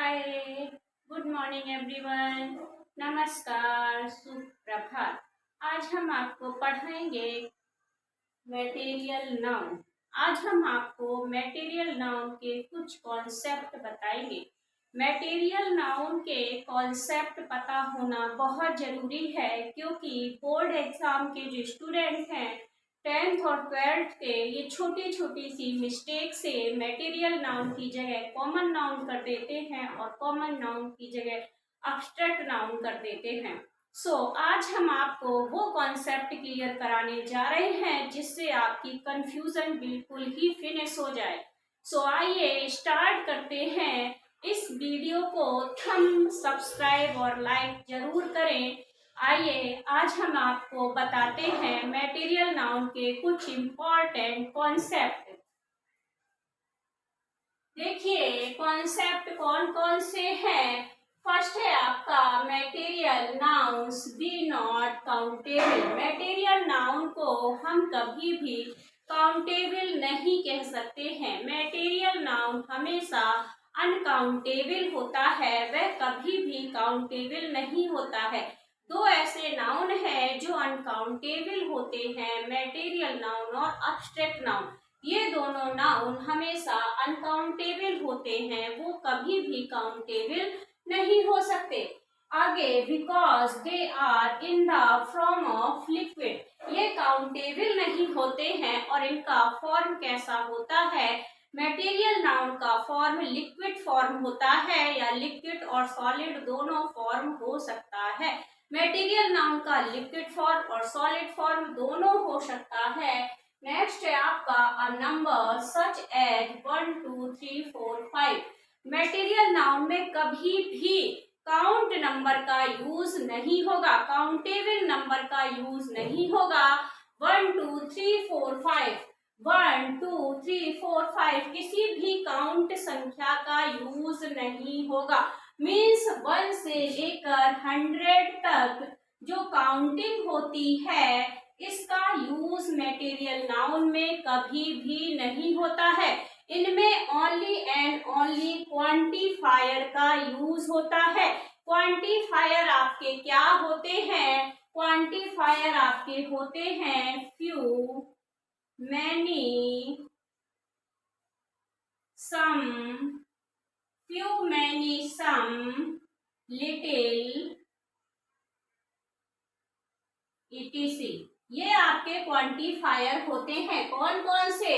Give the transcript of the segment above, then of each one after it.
हाय, good morning everyone. नमस्कार, सुप्रभात। आज हम आपको पढ़ाएंगे मटेरियल नाउन। आज हम आपको मटेरियल नाउन के कुछ कॉन्सेप्ट बताएंगे। मटेरियल नाउन के कॉन्सेप्ट पता होना बहुत जरूरी है क्योंकि बोर्ड एग्जाम के जो स्टूडेंट्स हैं 10th और 12th के, ये छोटी छोटी सी मिस्टेक से मटेरियल नाउन की जगह कॉमन नाउन कर देते हैं और कॉमन नाउन की जगह अब्स्ट्रैक्ट नाउन कर देते हैं। आज हम आपको वो कॉन्सेप्ट क्लियर कराने जा रहे हैं जिससे आपकी कंफ्यूजन बिल्कुल ही फिनिश हो जाए। आइए स्टार्ट करते हैं। इस वीडियो को थंब, सब्सक्राइब और लाइक जरूर करें। आइए आज हम आपको बताते हैं मटेरियल नाउन के कुछ इम्पोर्टेंट कॉन्सेप्ट। देखिए कॉन्सेप्ट कौन कौन से हैं। फर्स्ट है आपका material nouns be not countable. Material noun को हम कभी भी काउंटेबल नहीं कह सकते हैं। मटेरियल नाउन हमेशा अनकाउंटेबल होता है, वह कभी भी काउंटेबल नहीं होता है। दो ऐसे नाउन हैं जो अनकाउंटेबल होते हैं, मटेरियल नाउन और अब्स्ट्रैक्ट नाउन। ये दोनों नाउन हमेशा अनकाउंटेबल होते हैं, वो कभी भी काउंटेबल नहीं हो सकते। आगे because they are in the form of liquid, ये काउंटेबल नहीं होते हैं। और इनका फॉर्म कैसा होता है? मटेरियल नाउन का फॉर्म लिक्विड फॉर्म होता है या लिक्विड और सॉलिड दोनों फॉर्म हो सकता है। मटेरियल नाउन का लिक्विड फॉर्म और सॉलिड फॉर्म दोनों हो सकता है। नेक्स्ट है आपका a number such as 1 2 3 4 5। Material noun में कभी भी काउंट नंबर का यूज नहीं होगा, काउंटेबल नंबर का यूज नहीं होगा। 1 2 3 4 5, 1 2 3 4 5 किसी भी काउंट संख्या का यूज नहीं होगा। मीन्स 1 से लेकर 100 तक जो काउंटिंग होती है इसका यूज मटेरियल नाउन में कभी भी नहीं होता है। इनमें ओनली एंड ओनली क्वांटिफायर का यूज होता है। क्वांटिफायर आपके क्या होते हैं? क्वांटिफायर आपके होते हैं फ्यू, मैनी, सम, फ्यू, मैनी, सम, लिटिल, etc। ये आपके क्वांटिफायर होते हैं। कौन कौन से?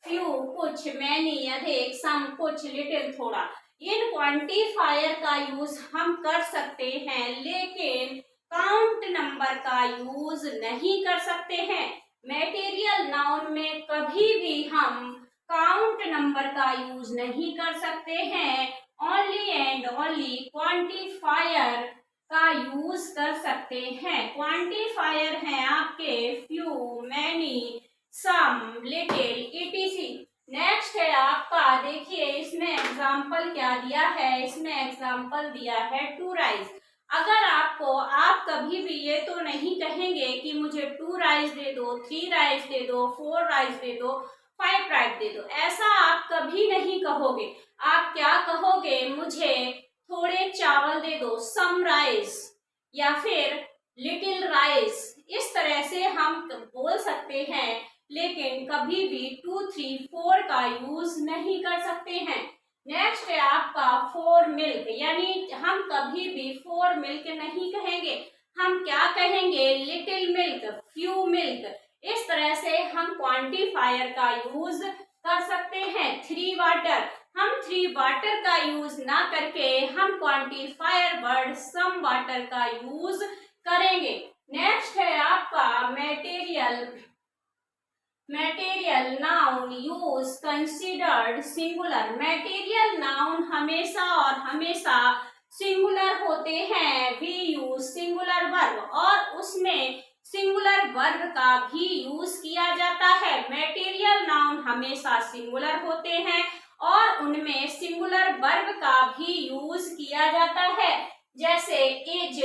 फ्यू कुछ, मैनी अधिक, सम कुछ, लिटिल थोड़ा। इन क्वांटिफायर का यूज हम कर सकते हैं लेकिन काउंट नंबर का यूज नहीं कर सकते हैं। मटेरियल नाउन में कभी भी हम काउंट नंबर का यूज नहीं कर सकते हैं। ओनली एंड ओनली क्वांटिफायर का यूज कर सकते हैं। क्वांटिफायर हैं आपके फ्यू, मैनी, सम, लिटिल, etc। नेक्स्ट है आपका, देखिए इसमें एग्जाम्पल क्या दिया है। इसमें एग्जाम्पल दिया है टू राइस। अगर आपको, आप कभी भी ये तो नहीं कहेंगे कि मुझे 2 राइस दे दो, 3 राइस दे दो, 4 राइस दे दो, 5 राइस दे दो, ऐसा आप कभी नहीं कहोगे। आप क्या कहोगे? मुझे थोड़े चावल दे दो, सम राइस, या फिर लिटिल राइस। इस तरह से हम बोल सकते हैं लेकिन कभी भी 2 3 4 का यूज नहीं कर सकते हैं। नेक्स्ट है आपका 4 मिल्क, यानी हम कभी भी 4 मिल्क नहीं कहेंगे। हम क्या कहेंगे? Little milk, few milk. इस तरह से हम क्वांटिफायर का यूज कर सकते हैं। 3 वाटर, हम 3 वाटर का यूज ना करके हम क्वांटिफायर वर्ड सम वाटर का यूज करेंगे। नेक्स्ट है आपका material noun use considered singular. Material noun हमेशा और हमेशा सिंगुलर होते हैं। वी यूज सिंगुलर वर्ब और उसमें सिंगुलर वर्ब का भी यूज किया जाता है। मटेरियल नाउन हमेशा सिंगुलर होते हैं और उनमें सिंगुलर वर्ब का भी यूज किया जाता है। जैसे इज,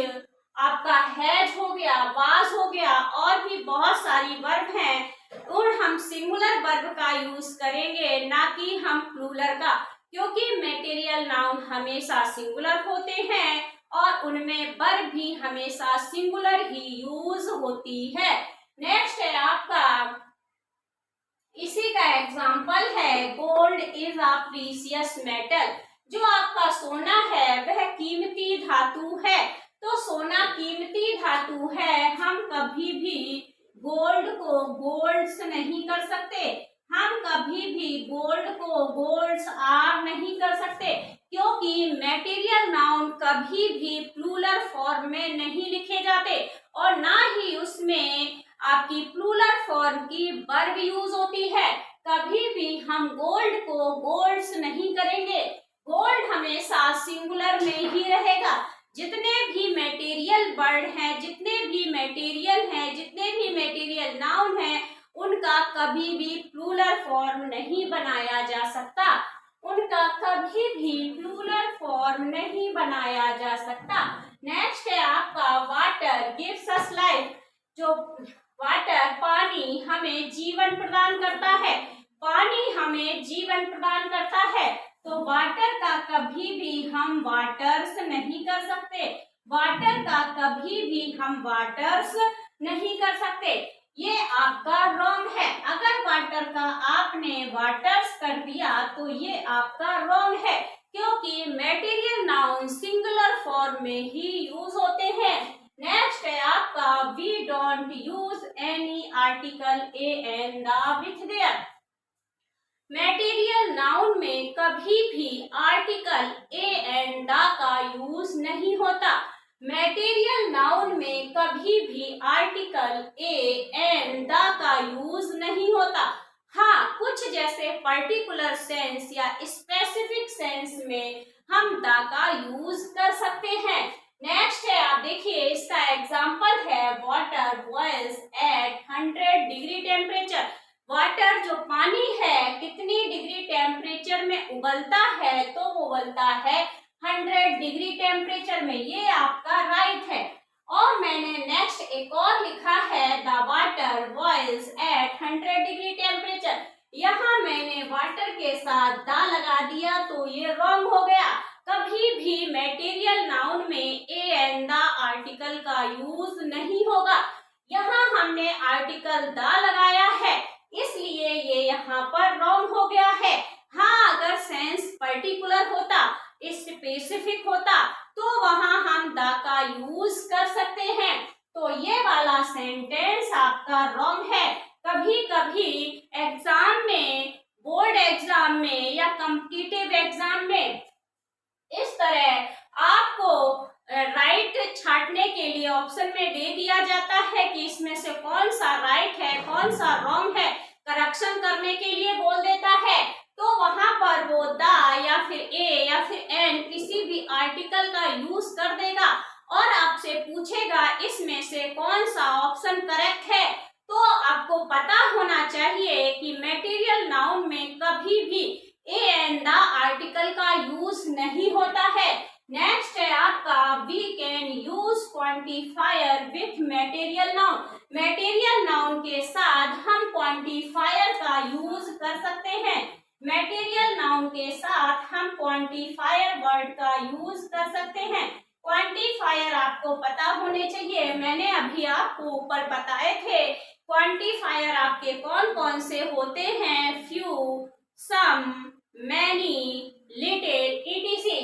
आपका हैज हो गया, वाज हो गया, और भी बहुत सारी वर्ब हैं। और हम सिंगुलर वर्ब का यूज करेंगे ना कि हम प्लूरल का, क्योंकि मटेरियल नाउन हमेशा सिंगुलर होते हैं और उनमें वर्ब भी हमेशा सिंगुलर ही यूज होती है। नेक्स्ट है आपका, इसी का एग्जाम्पल है gold is a precious metal. जो आपका सोना है वह कीमती धातु है। तो सोना कीमती धातु है, हम कभी भी गोल्ड को गोल्ड से नहीं कर सकते, हम कभी भी गोल्ड को गोल्ड्स आर नहीं कर सकते, क्योंकि मटेरियल नाउन कभी भी प्लूरल फॉर्म में नहीं लिखे जाते और ना ही उसमें आपकी प्लूरल फॉर्म की वर्ब यूज होती है। कभी भी हम गोल्ड को गोल्ड्स नहीं करेंगे, गोल्ड हमेशा सिंगुलर में ही रहेगा। जितने भी मटेरियल वर्ड हैं, जितने भी मटेरियल हैं, जितने भी मटेरियल नाउन हैं, उनका कभी भी प्लूरल फॉर्म नहीं बनाया जा सकता, उनका कभी भी प्लूरल फॉर्म नहीं बनाया जा सकता। नेक्स्ट है आपका वाटर गिव्स अस लाइफ। जो वाटर पानी हमें जीवन प्रदान करता है, पानी हमें जीवन प्रदान करता है, तो वाटर का कभी भी हम वाटर्स नहीं कर सकते, वाटर का कभी भी हम वाटर्स नहीं कर सकते। ये आपका रॉन्ग है। अगर वाटर का आपने वाटर्स कर दिया तो ये आपका रॉन्ग है, क्योंकि मटेरियल नाउन सिंगुलर फॉर्म में ही यूज होते हैं। नेक्स्ट है आपका we don't use any article a and the with there. Material noun में कभी भी आर्टिकल ए एंड द का यूज नहीं होता। मटेरियल नाउन में कभी भी आर्टिकल ए एंड द का यूज नहीं होता। हाँ, कुछ जैसे पर्टिकुलर सेंस या स्पेसिफिक सेंस में हम द का यूज कर सकते हैं। नेक्स्ट है, आप देखिए इसका एग्जाम्पल है water boils at 100 degree temperature. Water जो पानी है कितनी डिग्री टेम्परेचर में उबलता है, तो वो उबलता है 100 डिग्री टेम्परेचर में। ये आपका राइट है। और मैंने नेक्स्ट एक और लिखा है the water boils at 100 degree temperature. यहाँ मैंने वाटर के साथ द लगा दिया तो ये रॉन्ग हो गया। कभी भी मटेरियल नाउन में ए एंड द आर्टिकल का यूज नहीं होगा। यहाँ हमने आर्टिकल द लगाया है, इसलिए ये यहाँ पर रॉन्ग हो गया है। हाँ, अगर सेंस पर्टिकुलर होता, स्पेसिफिक होता, तो वहां हम द का यूज कर सकते हैं। तो ये वाला सेंटेंस आपका रॉन्ग है। कभी कभी एग्जाम में, बोर्ड एग्जाम में या कॉम्पिटिटिव एग्जाम में इस तरह आपको राइट छांटने के लिए ऑप्शन में दे दिया जाता है कि इसमें से कौन सा राइट है, कौन सा रॉन्ग है, करेक्शन करने के लिए बोल देता है। तो वहां पर वो द या फिर ए या फिर एन किसी भी आर्टिकल का यूज कर देगा और आपसे पूछेगा इसमें से कौन सा ऑप्शन करेक्ट है। तो आपको पता होना चाहिए कि मटेरियल नाउन में कभी भी ए एंड द आर्टिकल का यूज नहीं होता है। नेक्स्ट है आपका we can use quantifier with material noun. Material noun के साथ हम क्वांटिफायर का यूज कर सकते हैं। मटेरियल नाउन के साथ हम क्वांटिफायर वर्ड का यूज कर सकते हैं। क्वांटिफायर आपको पता होने चाहिए, मैंने अभी आपको ऊपर बताए थे। क्वांटिफायर आपके कौन कौन से होते हैं, फ्यू, सम, मैनी, लिटिल, etc।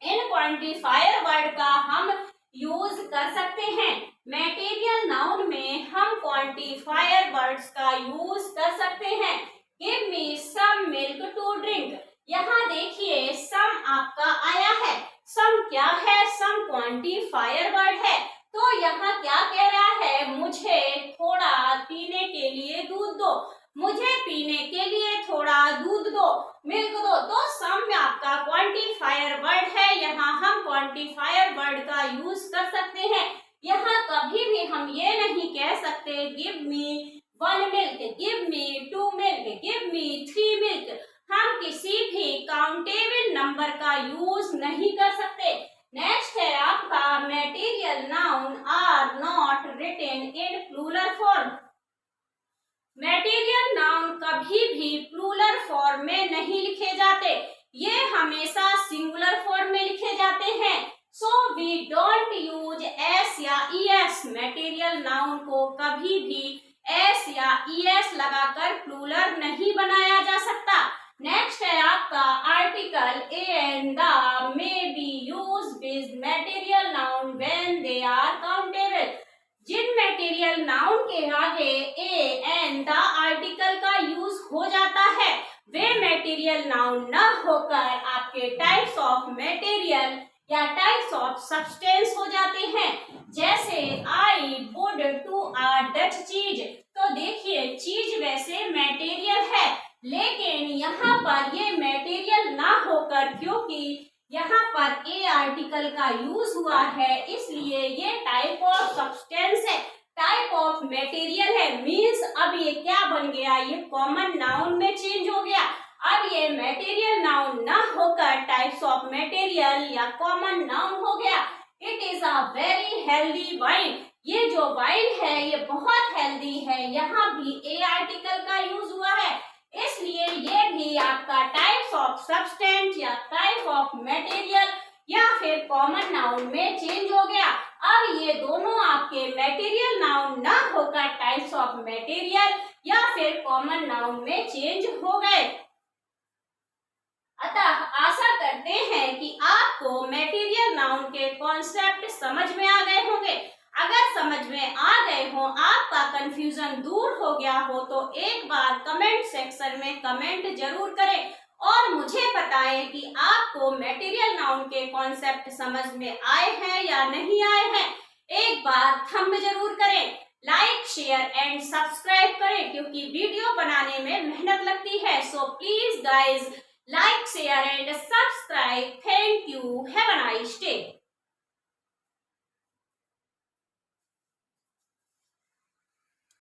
इन क्वांटिफायर वर्ड का हम यूज कर सकते हैं। मटेरियल नाउन में हम क्वांटिफायर वर्ड्स का यूज कर सकते हैं। Give me some milk to drink. यहाँ देखिए सम आपका आया है। सम क्या है? सम क्वांटिफायर वर्ड है। तो यहाँ क्या कह रहा है, मुझे थोड़ा पीने के लिए दूध दो, मुझे पीने के लिए थोड़ा दूध दो, मिल्क दो। तो सम आपका क्वांटिफायर वर्ड है, यहाँ हम क्वांटिफायर वर्ड का यूज कर सकते हैं। यहाँ कभी भी हम ये नहीं कह सकते give me 1 milk, give me 2 milk, give me 3 milk. हम किसी भी काउंटेबल नंबर का यूज नहीं कर सकते। नेक्स्ट है आपका material noun are not written in plural form. Material noun कभी भी प्लूरल फॉर्म में नहीं लिखे जाते। ये हमेशा सिंगुलर फॉर्म में लिखे जाते हैं। So we don't use S या ईएस। मटेरियल नाउन को कभी भी एस या ईएस लगाकर प्लूरल नहीं बनाया जा सकता। नेक्स्ट है आपका article an the may be used with material noun when they are countable. जिन मटेरियल नाउन के आगे ए एन द आर्टिकल का यूज हो जाता है वे मटेरियल नाउन न होकर आपके टाइप्स ऑफ मटेरियल या टाइप्स ऑफ सब्सटेंस हो जाते हैं। जैसे I would to a Dutch cheese. तो देखिए चीज वैसे मटेरियल है लेकिन यहाँ पर ये मटेरियल ना होकर क्योंकि यहाँ पर ए आर्टिकल का यूज हुआ है इसलिए ये टाइप ऑफ सब्सटेंस है, टाइप ऑफ मटेरियल है। मीन्स अब ये क्या बन गया, ये कॉमन नाउन में चेंज हो गया। अब ये मटेरियल नाउन ना होकर टाइप्स ऑफ मटेरियल या कॉमन नाउन हो गया। It is a very healthy wine. ये जो वाइन है ये बहुत हेल्दी है। यहाँ भी ए आर्टिकल का यूज हुआ है इसलिए ये भी आपका टाइप्स ऑफ सब्सटेंस या टाइप ऑफ मटेरियल या फिर कॉमन नाउन में चेंज हो गया। अब ये दोनों आपके मटेरियल नाउन ना होकर टाइप्स ऑफ मटेरियल या फिर कॉमन नाउन में चेंज हो गए। अतः आशा करते हैं कि आपको मटेरियल नाउन के कॉन्सेप्ट समझ में आ गए होंगे। अगर समझ में आ गए हो, आपका कंफ्यूजन दूर हो गया हो तो एक बार कमेंट सेक्शन में कमेंट जरूर करें और मुझे बताएं कि आपको मटेरियल नाउन के कॉन्सेप्ट समझ में आए हैं या नहीं आए हैं। एक बार थंब जरूर करें, लाइक शेयर एंड सब्सक्राइब करें क्योंकि वीडियो बनाने में मेहनत लगती है। So please guys like, share and subscribe. Thank you. Have a nice day.